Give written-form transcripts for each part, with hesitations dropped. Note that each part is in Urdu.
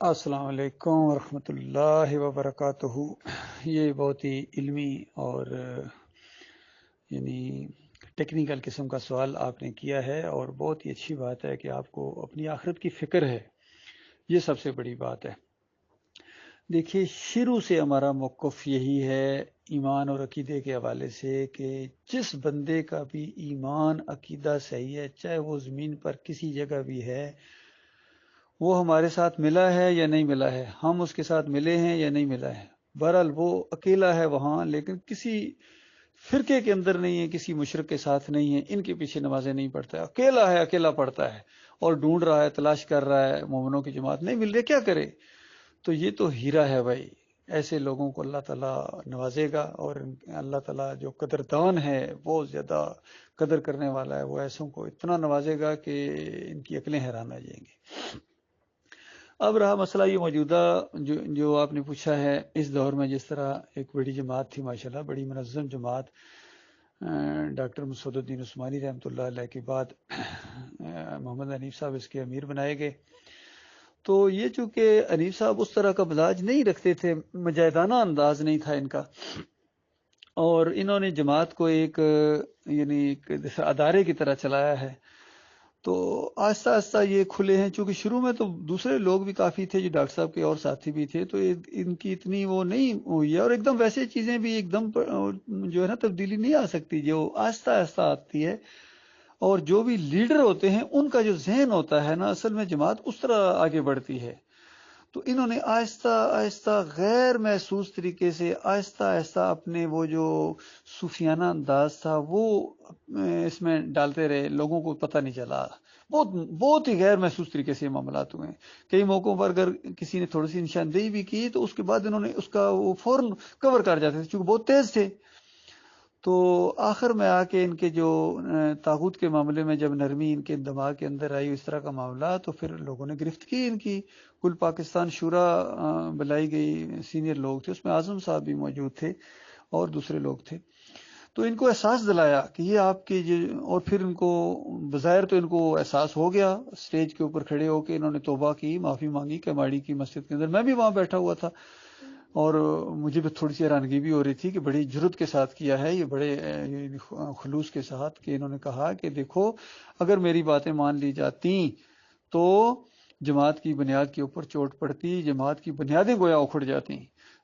السلام علیکم ورحمۃ اللہ وبرکاتہ۔ یہ بہت ہی علمی اور یعنی ٹیکنیکل قسم کا سوال آپ نے کیا ہے، اور بہت ہی اچھی بات ہے کہ آپ کو اپنی آخرت کی فکر ہے۔ یہ سب سے بڑی بات ہے۔ دیکھیے، شروع سے ہمارا موقف یہی ہے ایمان اور عقیدے کے حوالے سے کہ جس بندے کا بھی ایمان عقیدہ صحیح ہے، چاہے وہ زمین پر کسی جگہ بھی ہے، وہ ہمارے ساتھ ملا ہے یا نہیں ملا ہے، ہم اس کے ساتھ ملے ہیں یا نہیں ملا ہے۔ بہرحال وہ اکیلا ہے وہاں، لیکن کسی فرقے کے اندر نہیں ہے، کسی مشرک کے ساتھ نہیں ہے، ان کے پیچھے نمازیں نہیں پڑھتا ہے، اکیلا ہے، اکیلا پڑھتا ہے اور ڈھونڈ رہا ہے، تلاش کر رہا ہے، مومنوں کی جماعت نہیں مل رہی، کیا کرے؟ تو یہ تو ہیرا ہے بھائی۔ ایسے لوگوں کو اللہ تعالیٰ نوازے گا، اور اللہ تعالیٰ جو قدردان ہے، بہت زیادہ قدر کرنے والا ہے، وہ ایسوں کو اتنا نوازے گا کہ ان کی عقلیں حیران آ جائیں گی۔ اب رہا مسئلہ یہ موجودہ جو آپ نے پوچھا ہے، اس دور میں جس طرح ایک بڑی جماعت تھی، ماشاءاللہ بڑی منظم جماعت، ڈاکٹر مسعود الدین عثمانی رحمۃ اللہ علیہ کے بعد محمد حنیف صاحب اس کے امیر بنائے گئے۔ تو یہ چونکہ حنیف صاحب اس طرح کا مزاج نہیں رکھتے تھے، مجاہدانہ انداز نہیں تھا ان کا، اور انہوں نے جماعت کو ایک یعنی ایک ادارے کی طرح چلایا ہے۔ تو آہستہ آہستہ یہ کھلے ہیں، چونکہ شروع میں تو دوسرے لوگ بھی کافی تھے، جو ڈاکٹر صاحب کے اور ساتھی بھی تھے، تو ان کی اتنی وہ نہیں ہوئی ہے، اور ایک دم ویسے چیزیں بھی ایک دم جو ہے نا تبدیلی نہیں آ سکتی، جو آہستہ آہستہ آتی ہے۔ اور جو بھی لیڈر ہوتے ہیں ان کا جو ذہن ہوتا ہے نا، اصل میں جماعت اس طرح آگے بڑھتی ہے۔ تو انہوں نے آہستہ آہستہ غیر محسوس طریقے سے آہستہ آہستہ اپنے وہ جو صوفیانہ انداز تھا وہ اس میں ڈالتے رہے، لوگوں کو پتہ نہیں چلا۔ بہت ہی غیر محسوس طریقے سے یہ معاملات ہوئے ہیں۔ کئی موقعوں پر اگر کسی نے تھوڑی سی نشاندہی بھی کی تو اس کے بعد انہوں نے اس کا وہ فوراً کور کر جاتے تھے، چونکہ بہت تیز تھے۔ تو آخر میں آ کے ان کے جو طاغوت کے معاملے میں جب نرمی ان کے دماغ کے اندر آئی، اس طرح کا معاملہ، تو پھر لوگوں نے گرفت کی ان کی۔ کل پاکستان شورا بلائی گئی، سینئر لوگ تھے، اس میں اعظم صاحب بھی موجود تھے اور دوسرے لوگ تھے۔ تو ان کو احساس دلایا کہ یہ آپ کے اور پھر ان کو بظاہر تو ان کو احساس ہو گیا، اسٹیج کے اوپر کھڑے ہو کے انہوں نے توبہ کی، معافی مانگی کماڑی کی مسجد کے اندر۔ میں بھی وہاں بیٹھا ہوا تھا، اور مجھے بھی تھوڑی سی حیرانگی بھی ہو رہی تھی کہ بڑی جرت کے ساتھ کیا ہے یہ، بڑے خلوص کے ساتھ، کہ انہوں نے کہا کہ دیکھو، اگر میری باتیں مان لی جاتی تو جماعت کی بنیاد کے اوپر چوٹ پڑتی، جماعت کی بنیادیں گویا اکھڑ جاتی،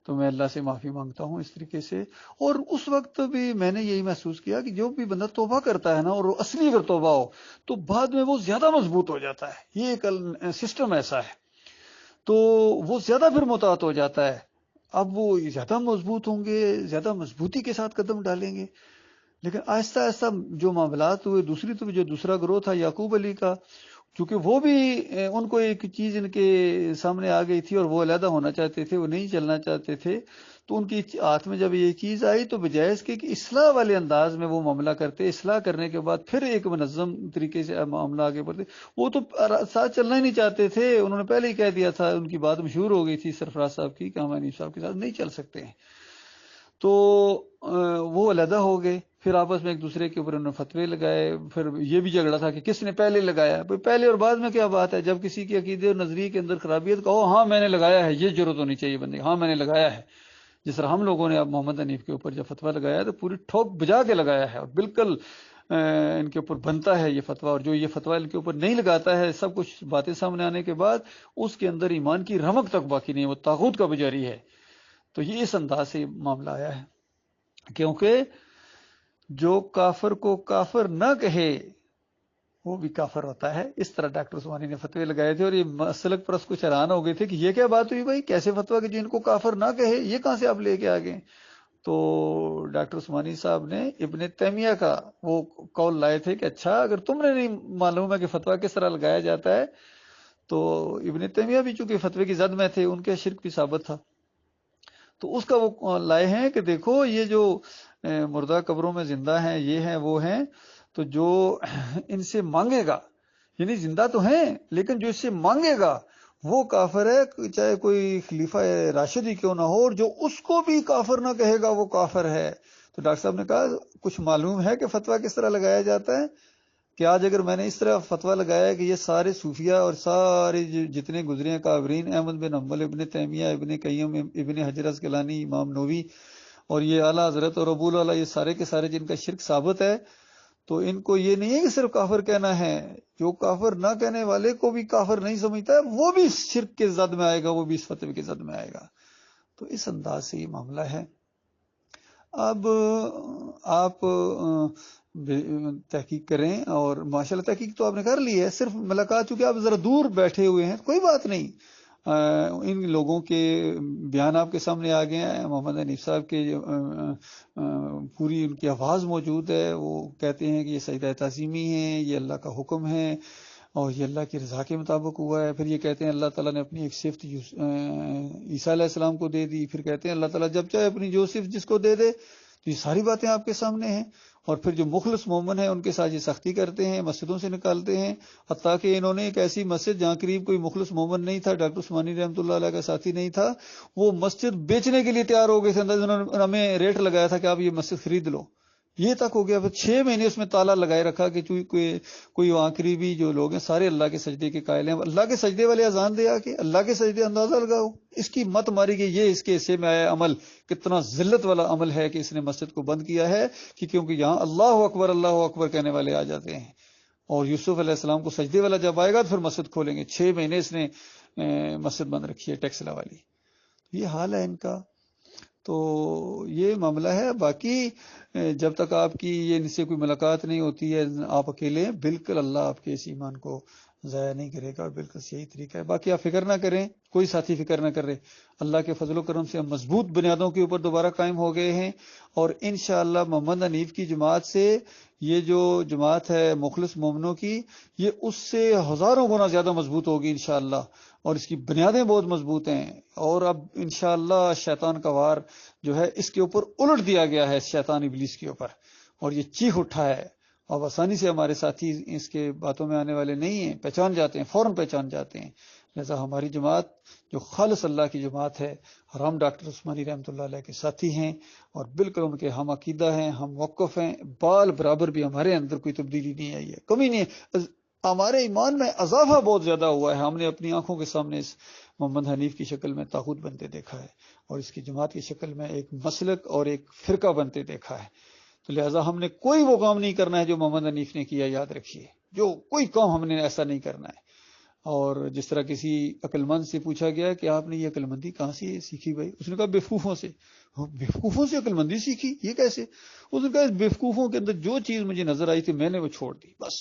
تو میں اللہ سے معافی مانگتا ہوں اس طریقے سے۔ اور اس وقت بھی میں نے یہی محسوس کیا کہ جو بھی بندہ توبہ کرتا ہے نا، اور اصلی اگر توبہ ہو تو بعد میں وہ زیادہ مضبوط ہو جاتا ہے۔ یہ ایک سسٹم ایسا ہے، تو وہ زیادہ پھر محتاط ہو جاتا ہے۔ اب وہ زیادہ مضبوط ہوں گے، زیادہ مضبوطی کے ساتھ قدم ڈالیں گے۔ لیکن آہستہ آہستہ جو معاملات ہوئے، دوسری تو جو دوسرا گروہ تھا یعقوب علی کا، چونکہ وہ بھی ان کو ایک چیز ان کے سامنے آ گئی تھی اور وہ علیحدہ ہونا چاہتے تھے، وہ نہیں چلنا چاہتے تھے، تو ان کی ہاتھ میں جب یہ چیز آئی تو بجائے اس کے کہ اصلاح والے انداز میں وہ معاملہ کرتے، اصلاح کرنے کے بعد پھر ایک منظم طریقے سے معاملہ آگے بڑھتے، وہ تو ساتھ چلنا ہی نہیں چاہتے تھے۔ انہوں نے پہلے ہی کہہ دیا تھا، ان کی بات مشہور ہو گئی تھی سرفراز صاحب کی کہ ہم حنیف صاحب کے ساتھ نہیں چل سکتے ہیں۔ تو وہ علیحدہ ہو گئے، پھر آپس میں ایک دوسرے کے اوپر انہوں نے فتوے لگائے، پھر یہ بھی جھگڑا تھا کہ کس نے پہلے لگایا۔ پہلے اور بعد میں کیا بات ہے؟ جب کسی کے عقیدے اور نظریے کے اندر خرابی ہے تو کہو ہاں میں نے لگایا ہے، یہ ضرورت ہونی چاہیے بندے، ہاں میں نے لگایا ہے۔ جس طرح ہم لوگوں نے اب محمد حنیف کے اوپر جب فتویٰ لگایا تو پوری ٹھوک بجا کے لگایا ہے، اور بالکل ان کے اوپر بنتا ہے یہ فتویٰ، اور جو یہ فتویٰ ان کے اوپر نہیں لگاتا ہے، سب کچھ باتیں سامنے آنے کے بعد اس کے اندر ایمان کی رمق تک باقی نہیں، وہ طاغوت کا پجاری ہے۔ تو یہ اس انداز سے معاملہ آیا ہے، کیونکہ جو کافر کو کافر نہ کہے وہ بھی کافر ہوتا ہے۔ اس طرح ڈاکٹر عثمانی نے فتوے لگائے تھے، اور یہ مسلک پرست کچھ حیران ہو گئے تھے کہ یہ کیا بات ہوئی بھائی، کیسے فتویٰ کہ جن کو کافر نہ کہے، یہ کہاں سے آپ لے کے آ گئے؟ تو ڈاکٹر عثمانی صاحب نے ابن تیمیہ کا وہ قول لائے تھے کہ اچھا اگر تم نے نہیں معلوم ہے کہ فتویٰ کس طرح لگایا جاتا ہے، تو ابن تیمیہ بھی چونکہ فتوے کی زد میں تھے، ان کے شرک بھی ثابت تھا، تو اس کا وہ لائے ہیں کہ دیکھو یہ جو مردہ قبروں میں زندہ ہیں، یہ ہیں وہ ہیں، تو جو ان سے مانگے گا، یعنی زندہ تو ہیں لیکن جو اس سے مانگے گا وہ کافر ہے، چاہے کوئی خلیفہ راشد ہی کیوں نہ ہو، اور جو اس کو بھی کافر نہ کہے گا وہ کافر ہے۔ تو ڈاکٹر صاحب نے کہا کچھ معلوم ہے کہ فتویٰ کس طرح لگایا جاتا ہے؟ کہ آج اگر میں نے اس طرح فتویٰ لگایا کہ یہ سارے صوفیہ اور سارے جتنے گزرے ہیں کابرین، احمد بن حنبل، ابن تیمیہ، ابن قیم، ابن حجر اسقلانی، امام نووی اور یہ اعلیٰ حضرت اور ابو العلا، یہ سارے کے سارے جن کا شرک ثابت ہے، تو ان کو یہ نہیں ہے کہ صرف کافر کہنا ہے، جو کافر نہ کہنے والے کو بھی کافر نہیں سمجھتا ہے وہ بھی شرک کے زد میں آئے گا، وہ بھی اس فتوے کے زد میں آئے گا۔ تو اس انداز سے یہ معاملہ ہے۔ اب آپ تحقیق کریں، اور ماشاءاللہ تحقیق تو آپ نے کر لی ہے، صرف ملاقات، چونکہ آپ ذرا دور بیٹھے ہوئے ہیں، کوئی بات نہیں، ان لوگوں کے بیان آپ کے سامنے آ گئے ہیں۔ محمد حنیف صاحب کے پوری ان کی آواز موجود ہے، وہ کہتے ہیں کہ یہ سجدہ تعظیمی ہے، یہ اللہ کا حکم ہے اور یہ اللہ کی رضا کے مطابق ہوا ہے۔ پھر یہ کہتے ہیں اللہ تعالیٰ نے اپنی ایک صفت عیسیٰ علیہ السلام کو دے دی، پھر کہتے ہیں اللہ تعالیٰ جب چاہے اپنی جو صفت جس کو دے دے۔ تو یہ ساری باتیں آپ کے سامنے ہیں۔ اور پھر جو مخلص مومن ہیں ان کے ساتھ یہ سختی کرتے ہیں، مسجدوں سے نکالتے ہیں، حتیٰ کہ انہوں نے ایک ایسی مسجد جہاں قریب کوئی مخلص مومن نہیں تھا، ڈاکٹر عثمانی رحمۃ اللہ علیہ کا ساتھی نہیں تھا، وہ مسجد بیچنے کے لیے تیار ہو گئے تھے، انہوں نے ہمیں ریٹ لگایا تھا کہ آپ یہ مسجد خرید لو، یہ تک ہو گیا۔ پھر 6 مہینے اس میں تالا لگائے رکھا کہ کوئی وہاں قریبی جو لوگ ہیں سارے اللہ کے سجدے کے قائل ہیں، اللہ کے سجدے والے اذان دے آ کے اللہ کے سجدے اندازہ لگاؤ، اس کی مت ماری کہ یہ اس کے حصے میں آیا عمل، کتنا ذلت والا عمل ہے کہ اس نے مسجد کو بند کیا ہے، کہ کیونکہ یہاں اللہ اکبر کہنے والے آ جاتے ہیں، اور یوسف علیہ السلام کو سجدے والا جب آئے گا تو پھر مسجد کھولیں گے۔ 6 مہینے اس نے مسجد بند رکھی ہے، ٹیکسلا والی۔ یہ حال ہے ان کا۔ تو یہ معاملہ ہے۔ باقی جب تک آپ کی یہ ان سے کوئی ملاقات نہیں ہوتی ہے، آپ اکیلے ہیں، بالکل اللہ آپ کے اس ایمان کو ضائع نہیں کرے گا، اور بالکل صحیح طریقہ ہے۔ باقی آپ فکر نہ کریں، کوئی ساتھی فکر نہ کرے، اللہ کے فضل و کرم سے ہم مضبوط بنیادوں کے اوپر دوبارہ قائم ہو گئے ہیں، اور انشاءاللہ محمد حنیف کی جماعت سے یہ جو جماعت ہے مخلص مومنوں کی، یہ اس سے ہزاروں گنا زیادہ مضبوط ہوگی انشاءاللہ، اور اس کی بنیادیں بہت مضبوط ہیں۔ اور اب انشاءاللہ شیطان کا وار جو ہے اس کے اوپر الٹ دیا گیا ہے، شیطان ابلیس کے اوپر، اور یہ چیخ اٹھا ہے۔ اب آسانی سے ہمارے ساتھی اس کے باتوں میں آنے والے نہیں ہیں، پہچان جاتے ہیں، فوراً پہچان جاتے ہیں۔ لہذا ہماری جماعت جو خالص اللہ کی جماعت ہے، ہم ڈاکٹر عثمانی رحمۃ اللہ علیہ کے ساتھی ہیں، اور بالکل ان کے ہم عقیدہ ہیں، ہم موقف ہیں، بال برابر بھی ہمارے اندر کوئی تبدیلی نہیں آئی ہے، کمی نہیں ہے، ہمارے ایمان میں اضافہ بہت زیادہ ہوا ہے۔ ہم نے اپنی آنکھوں کے سامنے اس محمد حنیف کی شکل میں طاغوت بنتے دیکھا ہے، اور اس کی جماعت کی شکل میں ایک مسلک اور ایک فرقہ بنتے دیکھا ہے۔ تو لہٰذا ہم نے کوئی وہ کام نہیں کرنا ہے جو محمد حنیف نے کیا، یاد رکھیے، جو کوئی کام ہم نے ایسا نہیں کرنا ہے۔ اور جس طرح کسی عقل مند سے پوچھا گیا کہ آپ نے یہ عقل مندی کہاں سے سیکھی بھائی، اس نے کہا بیوقوفوں سے۔ بیوقوفوں سے عقل مندی سیکھی، یہ کیسے؟ اس نے کہا بیوقوفوں کے اندر جو چیز مجھے نظر آئی تھی میں نے وہ چھوڑ دی، بس،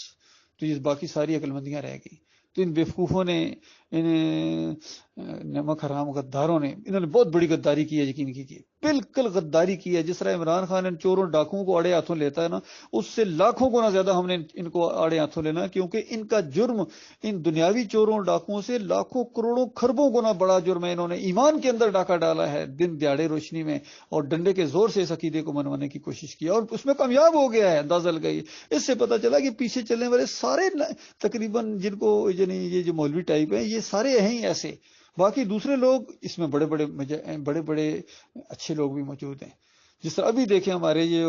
تو یہ باقی ساری عقل مندیاں رہ گئی۔ تو ان بیوقوفوں نے، ان نمک حرام غداروں نے، انہوں نے بہت بڑی غداری کی ہے، یقین کیجیے، بالکل غداری کی ہے۔ جس طرح عمران خان ان چوروں ڈاکوؤں کو آڑے ہاتھوں لیتا ہے نا، اس سے لاکھوں گنا زیادہ ہم نے ان کو آڑے ہاتھوں لینا، کیونکہ ان کا جرم ان دنیاوی چوروں ڈاکوؤں سے لاکھوں کروڑوں خربوں گنا بڑا جرم ہے۔ انہوں نے ایمان کے اندر ڈاکہ ڈالا ہے دن دیہڑے روشنی میں، اور ڈنڈے کے زور سے اس عقیدے کو منوانے کی کوشش کی، اور اس میں کامیاب ہو گیا ہے، اندازہ لگائی۔ اس سے پتہ چلا کہ پیچھے چلنے والے سارے تقریباً جن کو یعنی یہ جو مولوی ٹائپ ہیں، یہ سارے ہیں ہی ایسے، باقی دوسرے لوگ اس میں بڑے بڑے اچھے لوگ بھی موجود ہیں۔ جس طرح ابھی دیکھیں ہمارے یہ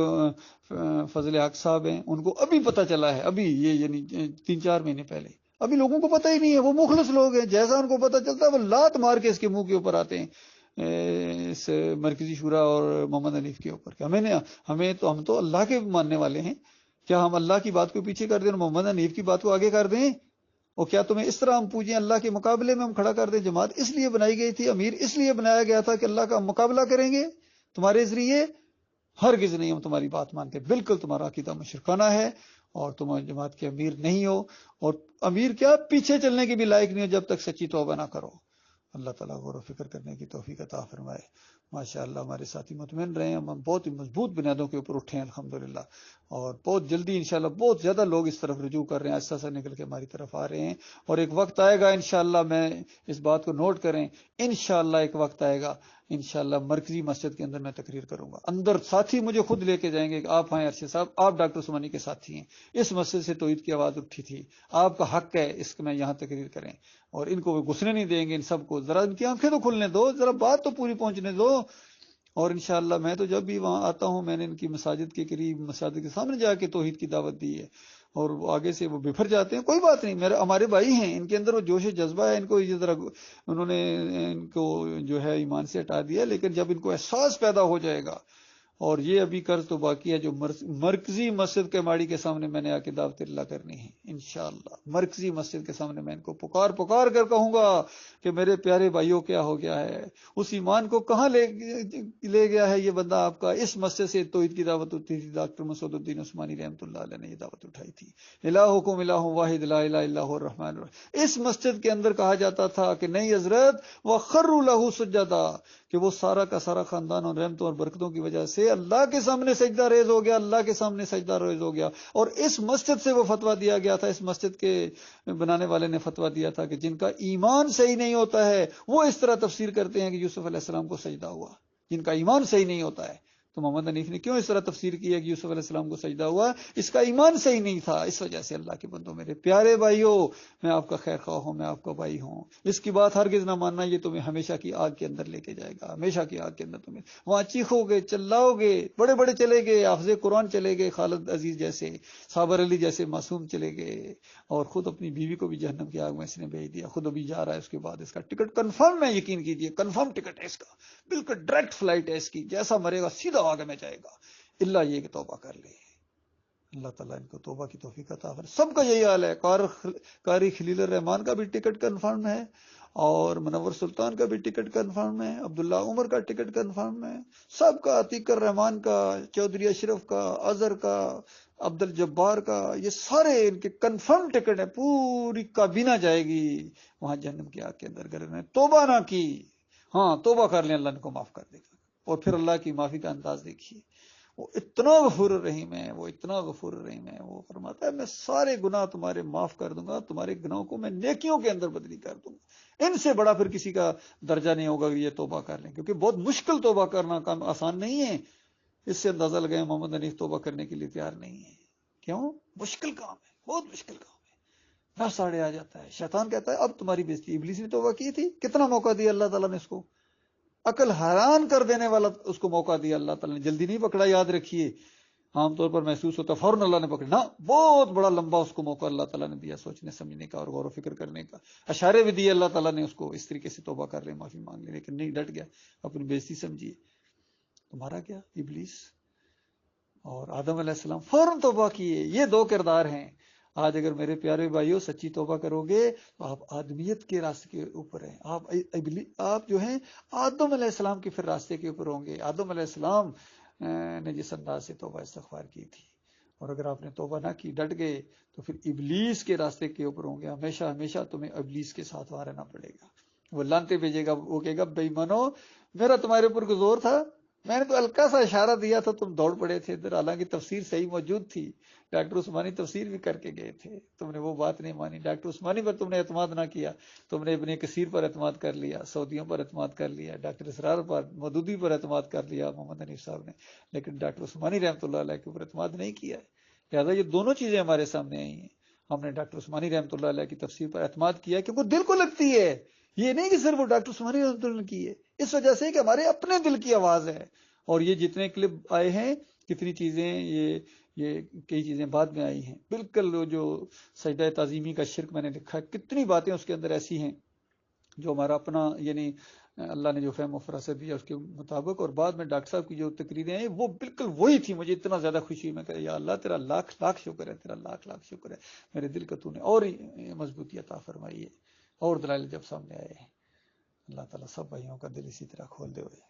فضل حق صاحب ہیں، ان کو ابھی پتہ چلا ہے، ابھی یہ یعنی 3-4 مہینے پہلے، ابھی لوگوں کو پتہ ہی نہیں ہے، وہ مخلص لوگ ہیں، جیسا ان کو پتہ چلتا ہے وہ لات مار کے اس کے منہ کے اوپر آتے ہیں، اس مرکزی شورا اور محمد حنیف کے اوپر، کہ ہم تو اللہ کے ماننے والے ہیں، کیا ہم اللہ کی بات کو پیچھے کر دیں اور محمد حنیف کی بات کو آگے کر دیں؟ اور کیا تمہیں اس طرح ہم پوجیں، اللہ کے مقابلے میں ہم کھڑا کر دیں؟ جماعت اس لیے بنائی گئی تھی، امیر اس لیے بنایا گیا تھا کہ اللہ کا مقابلہ کریں گے تمہارے ذریعے؟ ہرگز نہیں، ہم تمہاری بات مانتے، بالکل تمہارا عقیدہ مشرکانہ ہے، اور تم جماعت کے امیر نہیں ہو، اور امیر کیا پیچھے چلنے کے بھی لائق نہیں ہو جب تک سچی توبہ نہ کرو۔ اللہ تعالیٰ غور و فکر کرنے کی توفیق عطا فرمائے۔ ماشاءاللہ ہمارے ساتھی مطمئن رہے ہیں، ہم بہت ہی مضبوط بنیادوں کے اوپر اٹھے ہیں الحمدللہ، اور بہت جلدی انشاءاللہ بہت زیادہ لوگ اس طرف رجوع کر رہے ہیں، آہستہ آہستہ نکل کے ہماری طرف آ رہے ہیں، اور ایک وقت آئے گا انشاءاللہ، میں اس بات کو نوٹ کریں، انشاءاللہ ایک وقت آئے گا، انشاءاللہ مرکزی مسجد کے اندر میں تقریر کروں گا، اندر ساتھی مجھے خود لے کے جائیں گے کہ آپ آئیں ارشد صاحب، آپ ڈاکٹر عثمانی کے ساتھی ہیں، اس مسجد سے توحید کی آواز اٹھی تھی، آپ کا حق ہے اس میں یہاں تقریر کریں، اور ان کو گھسنے نہیں دیں گے، ان سب کو ذرا ان کی آنکھیں تو کھلنے دو، ذرا بات تو پوری پہنچنے دو۔ اور انشاءاللہ میں تو جب بھی وہاں آتا ہوں، میں نے ان کی مساجد کے قریب، مساجد کے سامنے جا کے توحید کی دعوت دی ہے، اور آگے سے وہ بفر جاتے ہیں، کوئی بات نہیں، ہمارے بھائی ہیں، ان کے اندر وہ جوش جذبہ ہے، ان کو یہ ذرا انہوں نے ان کو جو ہے ایمان سے ہٹا دیا، لیکن جب ان کو احساس پیدا ہو جائے گا، اور یہ ابھی قرض تو باقی ہے جو مرکزی مسجد کے ماڑی کے سامنے میں نے آ کے دعوت اللہ کرنی ہے انشاءاللہ، مرکزی مسجد کے سامنے میں ان کو پکار پکار کر کہوں گا کہ میرے پیارے بھائیوں کیا ہو گیا ہے، اس ایمان کو کہاں لے گیا ہے یہ بندہ آپ کا؟ اس مسجد سے توحید کی دعوت ہوتی تھی، ڈاکٹر مسعود الدین عثمانی رحمۃ اللہ علیہ نے یہ دعوت اٹھائی تھی، الہکم الہ واحد لا الہ الا هو الرحمن الرحیم۔ اس مسجد کے اندر کہا جاتا تھا کہ نہیں حضرت وخروا له سجدا، کہ وہ سارا کا سارا خاندان اور رحمتوں اور برکتوں کی وجہ سے اللہ کے سامنے سجدہ ریز ہو گیا، اللہ کے سامنے سجدہ ریز ہو گیا۔ اور اس مسجد سے وہ فتویٰ دیا گیا تھا، اس مسجد کے بنانے والے نے فتویٰ دیا تھا کہ جن کا ایمان صحیح نہیں ہوتا ہے وہ اس طرح تفسیر کرتے ہیں کہ یوسف علیہ السلام کو سجدہ ہوا، جن کا ایمان صحیح نہیں ہوتا ہے۔ تو محمد حنیف نے کیوں اس طرح تفسیر کی ہے کہ یوسف علیہ السلام کو سجدہ ہوا؟ اس کا ایمان صحیح نہیں تھا، اس وجہ سے۔ اللہ کے بندوں، میرے پیارے بھائیوں، میں آپ کا خیر خواہ ہوں، میں آپ کا بھائی ہوں، اس کی بات ہرگز نہ ماننا، یہ تمہیں ہمیشہ کی آگ کے اندر لے کے جائے گا، ہمیشہ کی آگ کے اندر تمہیں وہاں چیخو گے، چلاؤ گے، بڑے بڑے چلے گئے، حافظ قرآن چلے گئے، خالد عزیز جیسے، صابر علی جیسے معصوم چلے گئے، اور خود اپنی بیوی کو بھی جہنم کی آگ میں اس نے بھیج دیا، خود ابھی جا رہا ہے، اس کے بعد اس کا ٹکٹ کنفرم ہے، یقین کیجئے کنفرم ٹکٹ ہے اس کا، بالکل ڈائریکٹ فلائٹ ہے اس کی، جیسا مرے گا سیدھا آگ میں جائے گا، اللہ یہ کہ توبہ کر لے۔ اللہ تعالیٰ ان کو توبہ کی توفیق عطا فرمائے۔ سب کا یہی حال ہے، قاری خلیل الرحمان کا بھی ٹکٹ کنفرم ہے، اور منور سلطان کا بھی ٹکٹ کنفرم ہے، عبداللہ عمر کا ٹکٹ کنفرم ہے، سب کا، عتیق الرحمان کا، چودھری اشرف کا، اظہر کا، عبد الجبار کا، یہ سارے ان کے کنفرم ٹکٹ ہیں، پوری کابینہ جائے گی وہاں جہنم کی آگ کے اندر، اگر انہوں نے توبہ نہ کی۔ ہاں توبہ کر لیں، اللہ ان کو معاف کر دے گا۔ اور پھر اللہ کی معافی کا انداز دیکھیے، وہ اتنا غفور الرحیم ہے، وہ اتنا غفور الرحیم ہے، وہ فرماتا ہے میں سارے گناہ تمہارے معاف کر دوں گا، تمہارے گناہوں کو میں نیکیوں کے اندر بدلی کر دوں گا۔ ان سے بڑا پھر کسی کا درجہ نہیں ہوگا کہ یہ توبہ کر لیں، کیونکہ بہت مشکل توبہ کرنا کام آسان نہیں ہے۔ اس سے اندازہ لگائیں محمد حنیف توبہ کرنے کے لیے تیار نہیں ہے۔ کیوں؟ مشکل کام ہے، بہت مشکل کام ہے، نفس آڑے آ جاتا ہے، شیطان کہتا ہے اب تمہاری بےزتی۔ ابلیس نے توبہ کی تھی، کتنا موقع دیا اللہ تعالیٰ نے اس کو، عقل حیران کر دینے والا اس کو موقع دیا اللہ تعالیٰ نے، جلدی نہیں پکڑا، یاد رکھیے۔ عام طور پر محسوس ہوتا فوراً اللہ نے پکڑا، بہت بڑا لمبا اس کو موقع اللہ تعالیٰ نے دیا، سوچنے سمجھنے کا اور غور و فکر کرنے کا، اشارے بھی دیے اللہ تعالیٰ نے اس کو اس طریقے سے توبہ کر لے، معافی مانگ لے، لیکن نہیں، ڈٹ گیا، اپنی بےزتی سمجھیے۔ تمہارا کیا؟ ابلیس اور آدم علیہ السلام فوراً توبہ کیے، یہ دو کردار ہیں۔ آج اگر میرے پیارے بھائیوں سچی توبہ کرو گے تو آپ آدمیت کے راستے کے اوپر ہیں، آپ جو ہیں آدم علیہ السلام کے پھر راستے کے اوپر ہوں گے۔ آدم علیہ السلام نے جس انداز سے توبہ استغفار کی تھی، اور اگر آپ نے توبہ نہ کی، ڈٹ گئے، تو پھر ابلیس کے راستے کے اوپر ہوں گے، ہمیشہ ہمیشہ تمہیں ابلیس کے ساتھ وہاں رہنا پڑے گا، وہ لانتے بھیجے گا، وہ کہے گا بے ایمانو میرا تمہارے اوپر کوئی زور تھا، میں نے تو ہلکا سا اشارہ دیا تھا، تم دوڑ پڑے تھے ادھر، حالانکہ تفسیر صحیح موجود تھی، ڈاکٹر عثمانی تفسیر بھی کر کے گئے تھے، تم نے وہ بات نہیں مانی، ڈاکٹر عثمانی پر تم نے اعتماد نہ کیا، تم نے ابن کثیر پر اعتماد کر لیا، سعودیوں پر اعتماد کر لیا، ڈاکٹر اسرار پر، مودودی پر اعتماد کر لیا محمد حنیف صاحب نے، لیکن ڈاکٹر عثمانی رحمۃ اللہ علیہ کے اوپر اعتماد نہیں کیا ہے۔ لہٰذا یہ دونوں چیزیں ہمارے سامنے آئی ہیں، ہم نے ڈاکٹر عثمانی رحمۃ اللہ علیہ کی تفسیر پر اعتماد کیا کہ وہ دل کو لگتی ہے، یہ نہیں کہ صرف وہ ڈاکٹر عثمانی رحمۃ اللہ نے کی ہے، اس وجہ سے کہ ہمارے اپنے دل کی آواز ہے۔ اور یہ جتنے کلپ آئے ہیں، کتنی چیزیں یہ کئی چیزیں بعد میں آئی ہیں، بالکل وہ جو سجدہ تعظیمی کا شرک میں نے لکھا ہے، کتنی باتیں اس کے اندر ایسی ہیں جو ہمارا اپنا، یعنی اللہ نے جو فہم و فراست دیا اس کے مطابق، اور بعد میں ڈاکٹر صاحب کی جو تقریریں ہیں وہ بالکل وہی تھی۔ مجھے اتنا زیادہ خوشی، میں کہ یا اللہ تیرا لاکھ لاکھ شکر ہے، تیرا لاکھ لاکھ شکر ہے، میرے دل کا تو نے اور مضبوطی عطا فرمائی ہے، اور دلائل جب سامنے آئے ہیں۔ اللہ تعالیٰ سب بھائیوں کا دل اسی طرح کھول دے ہوئے۔